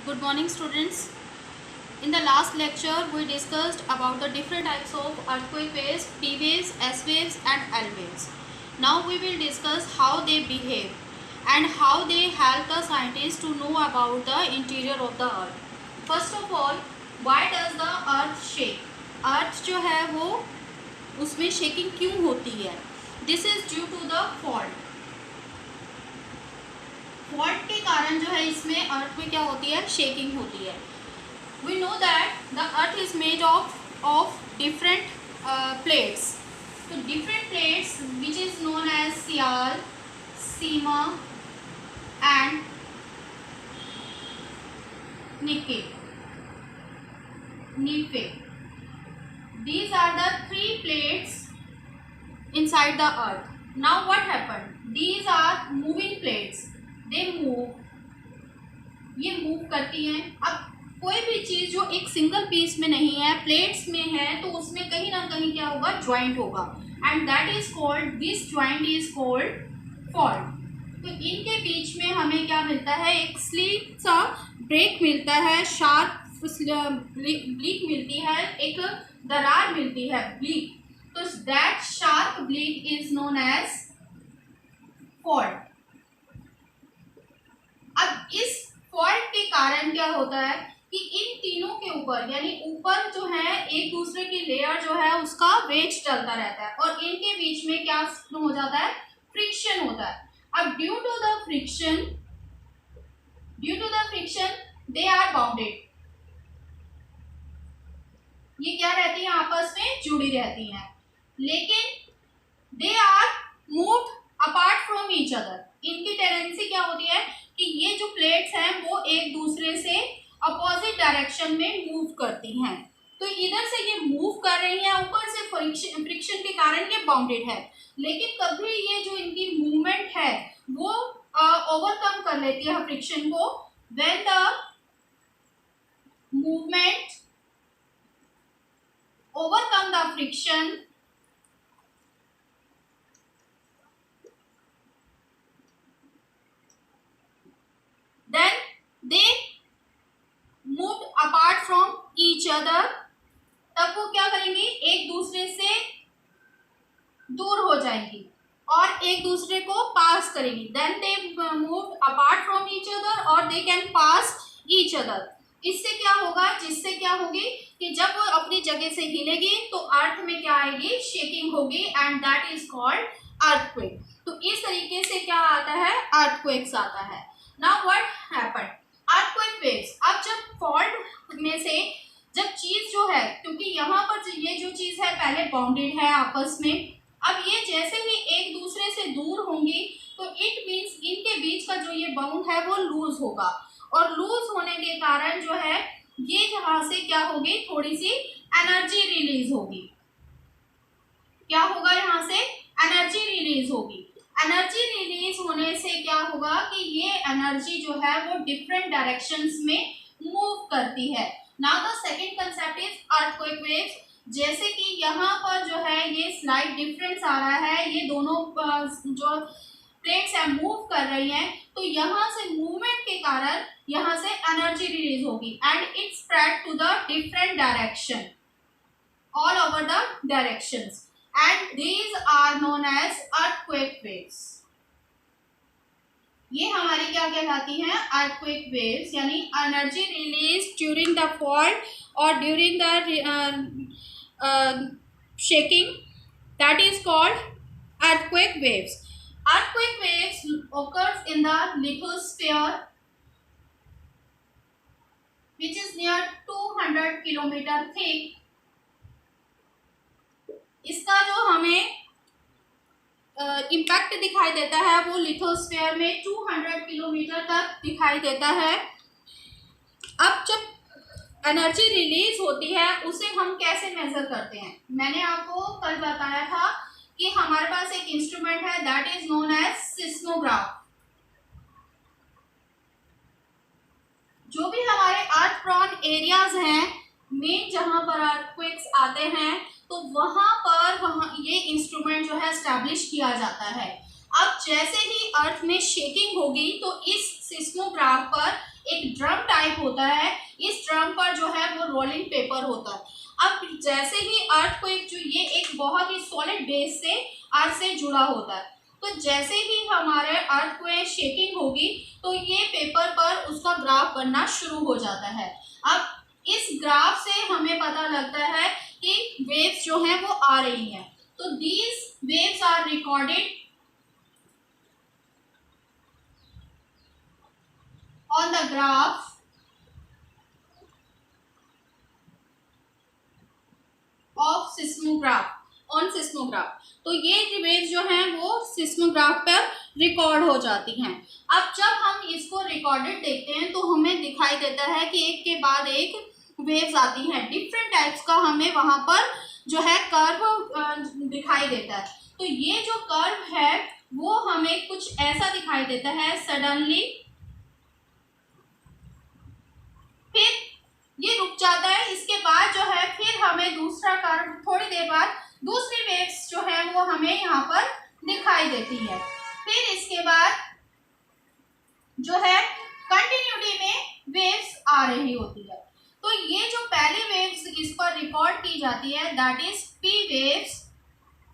Good morning, students. In the last lecture, we discussed about the different types of earthquake waves, P waves, S waves and L waves. Now we will discuss how they behave and how they help the scientists to know about the interior of the earth. First of all, why does the earth shake? Earth जो है वो उसमें shaking क्यों होती है? This is due to the fault. Fault के कारण जो है इसमें अर्थ में क्या होती है, शेकिंग होती है. We know that the earth is made of different plates. तो different plates which is known as sial, sima and nife, nife. These are the three plates inside the earth. Now what happened? These are moving plates. They move. ये move करती हैं. अब कोई भी चीज़ जो एक single piece में नहीं है, प्लेट्स में है, तो उसमें कहीं ना कहीं क्या होगा, ज्वाइंट होगा. And that is called, this joint is called fault. तो इनके बीच में हमें क्या मिलता है, एक स्लीप सा ब्रेक मिलता है, शार्प ब्लीक मिलती है, एक दरार मिलती है, ब्लीक. तो that sharp bleak is known as fault. अब इस फॉल्ट के कारण क्या होता है कि इन तीनों के ऊपर, यानी ऊपर जो है एक दूसरे की लेयर जो है उसका वेट चलता रहता है और इनके बीच में क्या हो जाता है, फ्रिक्शन होता है. अब due to the friction they are bounded. ये क्या रहती है, आपस में जुड़ी रहती हैं, लेकिन they are moved apart from each other. इनकी टेंडेंसी क्या होती है कि ये जो प्लेट्स हैं वो एक दूसरे से अपोजिट डायरेक्शन में मूव करती हैं. तो इधर से ये मूव कर रही हैं, ऊपर से फ्रिक्शन के कारण ये बाउंडेड है. लेकिन कभी ये जो इनकी मूवमेंट है वो ओवरकम कर लेती है फ्रिक्शन को. When the movement overcome the friction, then they moved apart from each other. तब वो क्या करेंगी, एक दूसरे से दूर हो जाएंगी और एक दूसरे को पास करेंगी. then they moved apart from each other और they can pass each other. इससे क्या होगा, जिससे क्या होगी कि जब वो अपनी जगह से हिलेगी तो अर्थ में क्या आएगी, शेकिंग होगी, and that is called earthquake. तो इस तरीके से क्या आता है, अर्थक्वेक्स आता है. Now what happened? Earthquake waves. अब जब फॉल्ट में से जब चीज जो है, क्योंकि यहाँ पर ये जो चीज है पहले बाउंडेड है आपस में, अब ये जैसे ही एक दूसरे से दूर होंगी तो इट मीन्स इनके बीच का जो ये बाउंड है वो लूज होगा, और लूज होने के कारण जो है ये यहाँ से क्या होगी, थोड़ी सी एनर्जी रिलीज होगी. क्या होगा, यहाँ से एनर्जी रिलीज होगी. एनर्जी रिलीज होने से क्या होगा कि ये एनर्जी जो है वो डिफरेंट डायरेक्शंस में मूव करती है. Now the second concept is earthquake waves. जैसे कि यहाँ पर जो है ये स्लाइड डिफरेंस आ रहा है, ये दोनों जो प्लेट्स है मूव कर रही हैं, तो यहाँ से मूवमेंट के कारण यहाँ से एनर्जी रिलीज होगी and it spread to the different direction, all over the directions, and these are known as earthquake waves. ये हमारी क्या कहलाती हैं, earthquake waves, यानी energy release during the fault और during the shaking, that is called earthquake waves. Earthquake waves occurs in the lithosphere which is near 200 kilometer thick. इसका जो हमें इम्पैक्ट दिखाई देता है वो लिथोस्फीयर में 200 किलोमीटर तक दिखाई देता है. अब जब एनर्जी रिलीज होती है उसे हम कैसे मेजर करते हैं, मैंने आपको कल बताया था कि हमारे पास एक इंस्ट्रूमेंट है that is known as seismograph. जो भी हमारे अर्थ प्रॉन एरियाज हैं, मेन जहां पर अर्थक्वेक्स आते हैं, तो वहां ये इंस्ट्रूमेंट जो है स्टैब्लिश किया जाता है. अब जैसे ही अर्थ में शेकिंग होगी तो इस सिस्मोग्राफ पर एक ड्रम टाइप टाइप होता है, इस ड्रम पर जो है वो रोलिंग पेपर होता है। अब जैसे ही अर्थ को एक जो ये एक बहुत ही सॉलिड बेस से अर्थ से जुड़ा होता है, तो जैसे ही हमारे अर्थ को शेकिंग होगी तो ये पेपर पर उसका ग्राफ बनना शुरू हो जाता है। अब इस ग्राफ से हमें पता लगता है कि वेव्स जो हैं वो आ रही हैं। तो these waves are recorded on the graph of seismograph, on seismograph। तो ये वेव्स जो हैं वो सिस्मोग्राफ पर रिकॉर्ड हो जाती हैं। अब जब हम इसको रिकॉर्डेड देखते हैं तो हमें दिखाई देता है कि एक के बाद एक वेव्स आती हैं, डिफरेंट टाइप्स का हमें वहां पर जो है कर्व दिखाई देता है। तो ये जो कर्व है वो हमें कुछ ऐसा दिखाई देता है सडनली, फिर ये रुक जाता है। इसके बाद जो है फिर हमें दूसरा कर्व, थोड़ी देर बाद दूसरी वेव्स जो है वो हमें यहाँ पर दिखाई देती है। फिर इसके बाद जो है कंटिन्यूटी में वेव्स आ रही होती है। तो ये जो पहली वेव्स इस पर रिकॉर्ड की जाती है that is P waves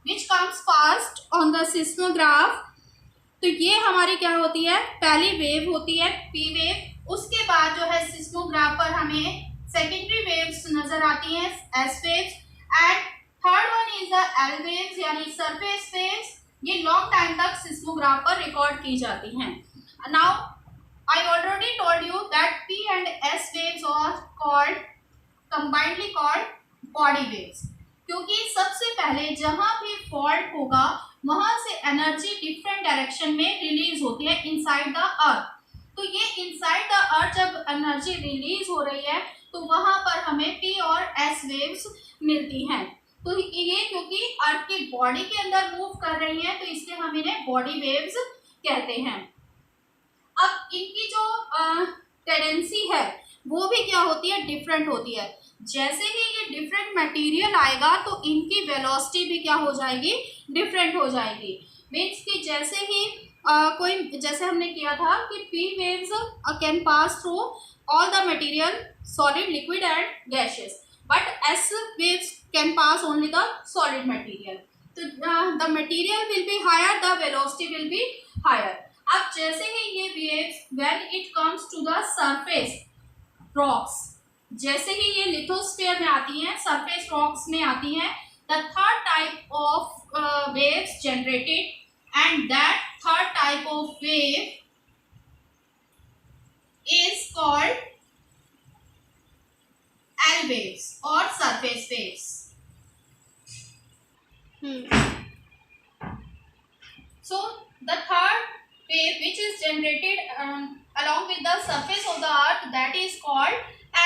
which comes fast on the seismograph. तो ये हमारी क्या होती है, पहली वेव होती है पी वेव। उसके बाद जो है सिस्मोग्राफ पर हमें सेकेंडरी वेव्स नजर आती हैं S waves, and third one is the L waves यानी सरफेस वेव्स। ये लॉन्ग टाइम तक सिस्मोग्राफ पर रिकॉर्ड की जाती हैं। Now I already told you that P and S waves are called combinedly called body waves, क्योंकि सबसे पहले जहां भी फॉल्ट होगा वहां से एनर्जी डिफरेंट डायरेक्शन में रिलीज होती है इनसाइड द अर्थ। तो ये इनसाइड द अर्थ जब एनर्जी रिलीज हो रही है तो वहां पर हमें पी और एस वेव्स मिलती हैं। तो ये क्योंकि अर्थ की बॉडी के अंदर मूव कर रही है तो इसलिए हम इन्हें बॉडी वेव्स कहते हैं। अब इनकी जो टेंडेंसी है वो भी क्या होती है, डिफरेंट होती है। जैसे ही ये डिफरेंट मटेरियल आएगा तो इनकी वेलोसिटी भी क्या हो जाएगी, डिफरेंट हो जाएगी। मीन्स कि जैसे ही कोई, जैसे हमने किया था कि P waves can pass through all the material solid, liquid and gases, but S waves can pass only the solid material. तो the material will be higher, the velocity will be higher. अब जैसे ही ये waves when it comes to the surface rocks, जैसे ही ये lithosphere में आती हैं, सरफेस रॉक्स में आती हैं, the third type of waves generated, and that third type of wave is called L waves or surface waves. So the third wave which is generated along with the surface of the earth, that is called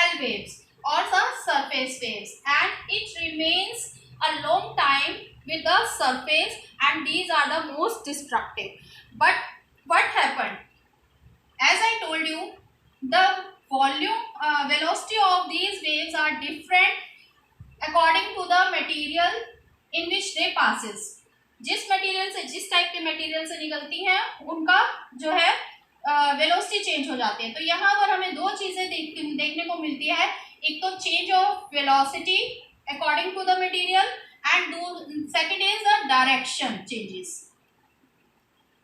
L waves or the surface waves, and it remains a long time with the surface, and these are the most destructive. But what happened, as I told you, the volume velocity of these waves are different according to the material in which they passes. जिस material से, जिस type के material से निकलती हैं उनका जो है वेलोसिटी चेंज हो जाती है। तो यहाँ पर हमें दो चीजें देखने को मिलती है, एक तो change of velocity according to the material, and second is the direction changes.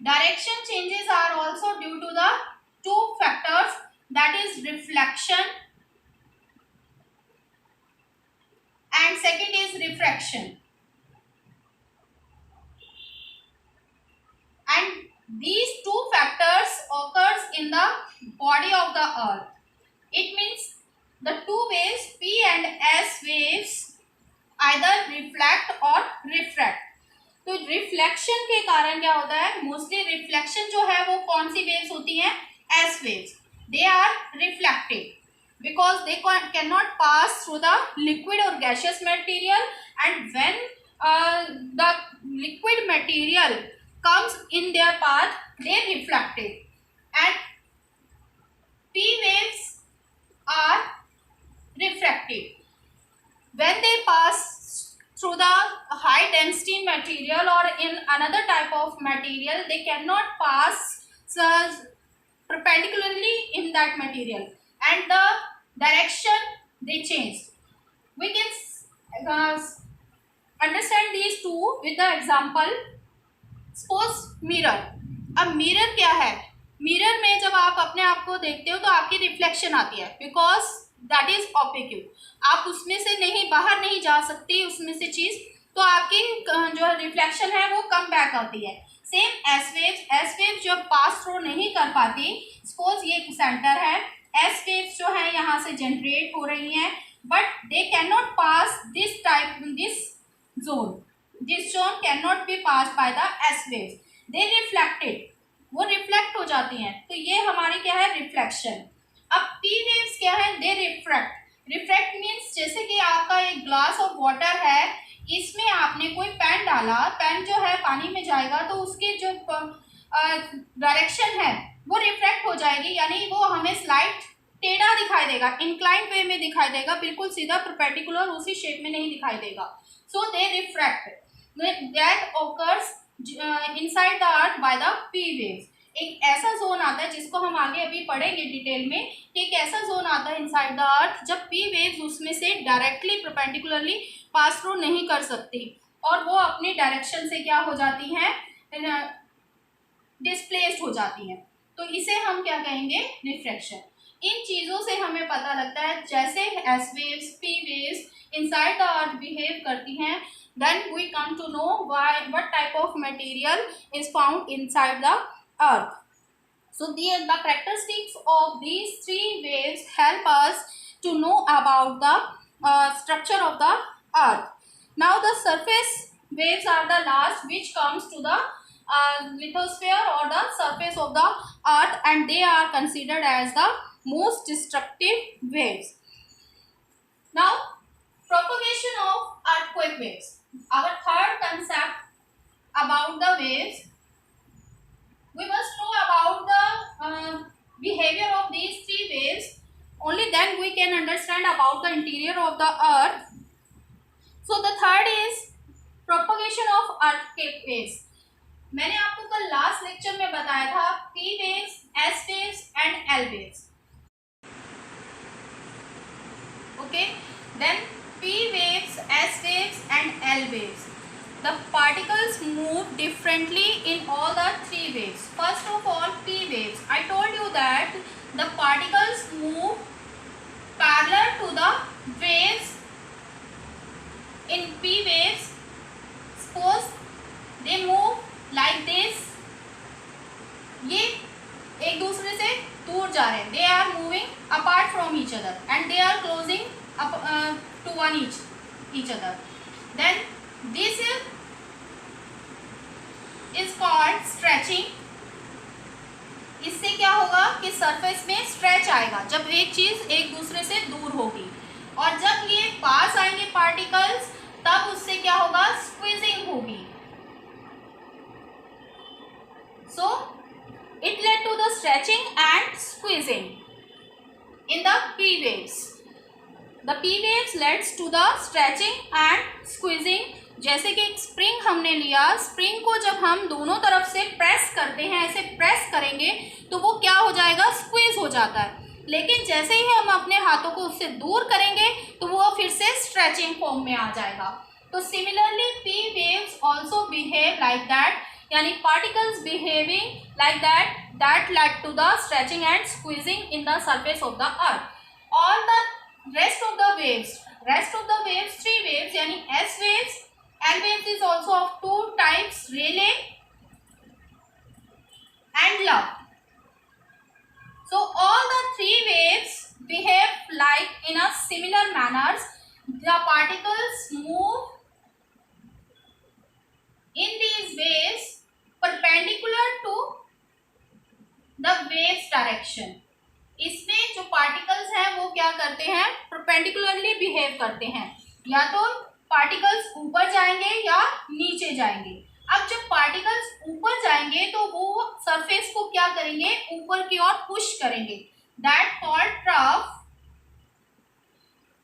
Direction changes are also due to the two factors, that is reflection and second is refraction. And these two factors occurs in the body of the earth. It means the two waves P and S waves either reflect or refract. तो reflection के कारण क्या होता है, mostly reflection जो है वो कौन सी वेव्स होती हैं, S waves. They are reflected because they can not pass through the liquid और gaseous material, and when the liquid material comes in their path, they reflected, and P waves are refracted. When they pass through the high density material or in another type of material, they cannot pass perpendicularly in that material. and the direction they changed. We can understand these two with the example. Suppose mirror. अब mirror क्या है? Mirror में जब आप अपने आप को देखते हो तो आपकी रिफ्लेक्शन आती है, बिकॉज दैट इज ऑब्लिक्यू. आप उसमें से नहीं, बाहर नहीं जा सकती उसमें से चीज, तो आपकी जो रिफ्लेक्शन है वो कम बैक आती है. Same S waves. S waves जब पास थ्रू नहीं कर पाती, सपोज ये सेंटर है, एस वेव्स जो है यहाँ से जनरेट हो रही हैं, but they can not pass this zone. This zone cannot be passed by the S waves. They reflected. वो रिफ्लेक्ट हो जाती हैं, तो ये हमारी क्या है? रिफ्लेक्शन. अब P waves क्या है? दे रिफ्रैक्ट. रिफ्रैक्ट मीन्स जैसे कि आपका एक ग्लास ऑफ वाटर है, इसमें आपने कोई पेन डाला, पेन जो है पानी में जाएगा तो उसकी जो डायरेक्शन है वो रिफ्रैक्ट हो जाएगी, यानी वो हमें स्लाइट टेढ़ा दिखाई देगा, इंक्लाइंड वे में दिखाई देगा, बिल्कुल सीधा परपेंडिकुलर उसी शेप में नहीं दिखाई देगा. So they refract. That occurs inside the earth by the P waves. एक ऐसा जोन आता है जिसको हम आगे अभी पढ़ेंगे डिटेल में, कि एक ऐसा जोन आता है इनसाइड द अर्थ जब P waves उसमें से डायरेक्टली परपेंडिकुलरली पास थ्रू नहीं कर सकती और वो अपनी डायरेक्शन से क्या हो जाती हैं? डिस्प्लेस्ड हो जाती हैं. तो इसे हम क्या कहेंगे? रिफ्रैक्शन. इन चीज़ों से हमें पता लगता है जैसे S waves, P waves inside the earth behave करती हैं, then we come to know what type of material is found inside the earth. So the characteristics of these three waves help us to know about the structure of the earth. Now the surface waves are the last, which comes to the lithosphere or the surface of the earth, and they are considered as the most destructive waves. Now propagation of earthquake waves. Our third concept about the waves. We must know about the behavior of these three waves. Only then we can understand about the interior of the earth. So the third is propagation of earthquake waves. मैंने आपको कल last lecture में बताया था P waves, S waves and L waves. Okay, then P waves, S waves and L waves. The particles move differently in all the three waves. First of all, P waves. I told you that the particles move parallel to the waves. In P waves, suppose they move like this. ये एक दूसरे से दूर जा रहे हैं. They are moving apart from each other and they are closing up to one each other. Then this is called stretching. इससे क्या होगा कि सरफेस में स्ट्रेच आएगा जब एक चीज एक दूसरे से दूर होगी, और जब ये पास आएंगे पार्टिकल्स तब उससे क्या होगा? स्क्वीजिंग होगी. So it led to the stretching and squeezing in the P waves. The P waves leads to the stretching and squeezing. जैसे कि एक स्प्रिंग हमने लिया, स्प्रिंग को जब हम दोनों तरफ से प्रेस करते हैं, ऐसे प्रेस करेंगे तो वो क्या हो जाएगा? स्क्वीज हो जाता है. लेकिन जैसे ही हम अपने हाथों को उससे दूर करेंगे तो वो फिर से स्ट्रेचिंग फॉर्म में आ जाएगा. तो similarly P waves also behave like that, यानी particles behaving like that led to the stretching and squeezing in the surface of the earth. All the rest of the waves, three waves, यानी S waves, L waves is also of two types, Rayleigh and Love. So all the three waves behave like in a similar manners. The particles move in these waves perpendicular to the waves direction. इसमें जो particles हैं वो क्या करते हैं? Perpendicularly behave करते हैं, या तो पार्टिकल्स ऊपर जाएंगे या नीचे जाएंगे. अब जब पार्टिकल्स ऊपर जाएंगे तो वो सरफेस को क्या करेंगे? ऊपर की ओर पुश करेंगे. That called trough.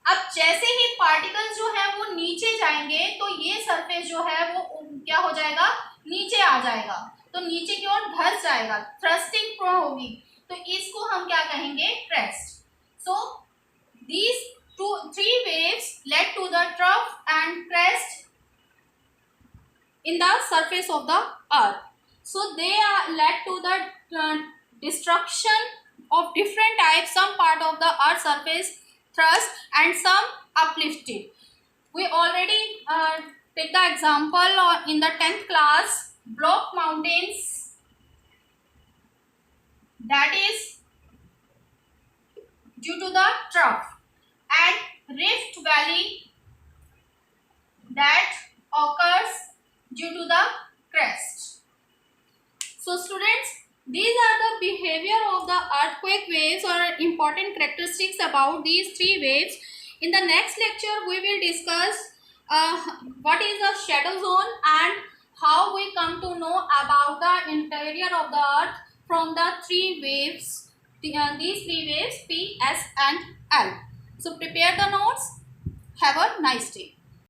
अब जैसे ही पार्टिकल्स जो है वो नीचे जाएंगे तो ये सरफेस जो है वो क्या हो जाएगा? नीचे आ जाएगा, तो नीचे की ओर धंस जाएगा, थ्रस्टिंग होगी, तो इसको हम क्या कहेंगे? Crest. in the surface of the earth. So they are led to the destruction of different types. Some part of the earth surface thrust and some uplifted. We already take the example in the 10th class, block mountains, that is due to the trough, and rift valley, that occurs due to the crest. So students, these are the behavior of the earthquake waves or important characteristics about these three waves. In the next lecture, we will discuss what is a shadow zone and how we come to know about the interior of the earth from the three waves, these three waves P, S and L. So prepare the notes. Have a nice day.